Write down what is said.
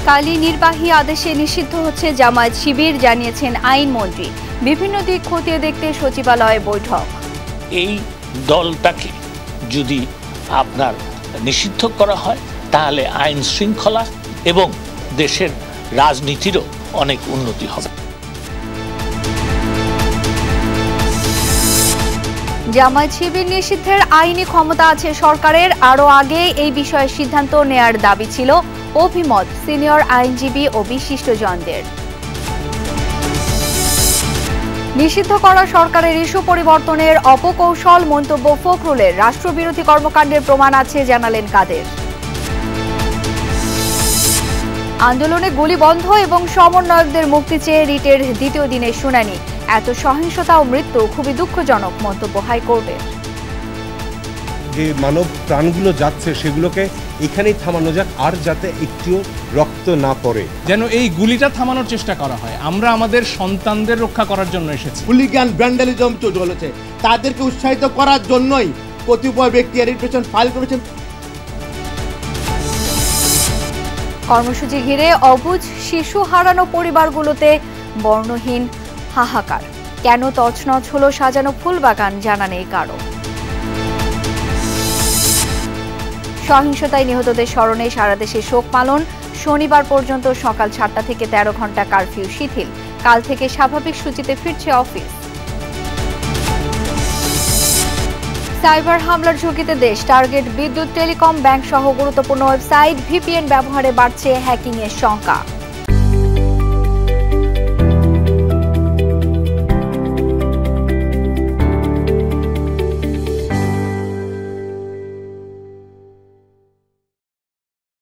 কালই নির্বাহী আদেশে নিষিদ্ধ হচ্ছে জামায়াত শিবির, জানিয়েছেন আইনমন্ত্রী। বিভিন্ন দিক খতিয়ে দেখতে সচিবালয়ে বৈঠক। এই দলটাকে যদি আপনার নিষিদ্ধ করা হয় তাহলে আইন শৃঙ্খলা এবং দেশের রাজনীতিরও অনেক উন্নতি হবে। জামায়াত শিবির নিষিদ্ধের আইনি ক্ষমতা আছে সরকারের, আরও আগে এই বিষয়ে সিদ্ধান্ত নেয়ার দাবি ছিল অভিমত সিনিয়র আইনজীবী ও বিশিষ্টজনদের। নিষিদ্ধ করা সরকারের ইস্যু পরিবর্তনের অপকৌশল মন্তব্য ফখরুলের, রাষ্ট্রবিরোধী কর্মকাণ্ডের প্রমাণ আছে জানালেন কাদের। আন্দোলনে গুলি বন্ধ এবং সমন্বয়কদের মুক্তি চেয়ে রিটের দ্বিতীয় দিনের শুনানি। এত সহিংসতা ও মৃত্যু খুবই দুঃখজনক মন্তব্য হাইকোর্টের। যে মানব প্রাণগুলো যাচ্ছে সেগুলোকে এখানেই থামানো যাক, আর যাতে একটুও রক্ত না পড়ে, যেন এই গুলিটা থামানোর চেষ্টা করা হয়। আমরা আমাদের সন্তানদের রক্ষা করার জন্য এসেছি। হুলিগান ভ্যান্ডালিজম চলেছে, তাদেরকে উৎসাহিত করার জন্যই কতিপয় ব্যক্তি এর পিছন ফাইল করেছেন। কর্মসূচি ঘিরে অবুঝ শিশু হারানো পরিবারগুলোতে বর্ণহীন হাহাকার। কেন তছনছ হলো সাজানো ফুলবাগান, জানা নেই কারো। সহিংসতায় নিহতদের স্মরণে সারা দেশে শোক পালন। শনিবার পর্যন্ত সকাল 7টা থেকে 13 ঘন্টা কারফিউ শিথিল। কাল থেকে স্বাভাবিক সূচিতে ফিরছে অফিস। সাইবার হামলার ঝুঁকিতে দেশ, টার্গেট বিদ্যুৎ, টেলিকম, ব্যাংক সহ গুরুত্বপূর্ণ ওয়েবসাইট। ভিপিএন ব্যবহারে বাড়ছে হ্যাকিং এর শঙ্কা।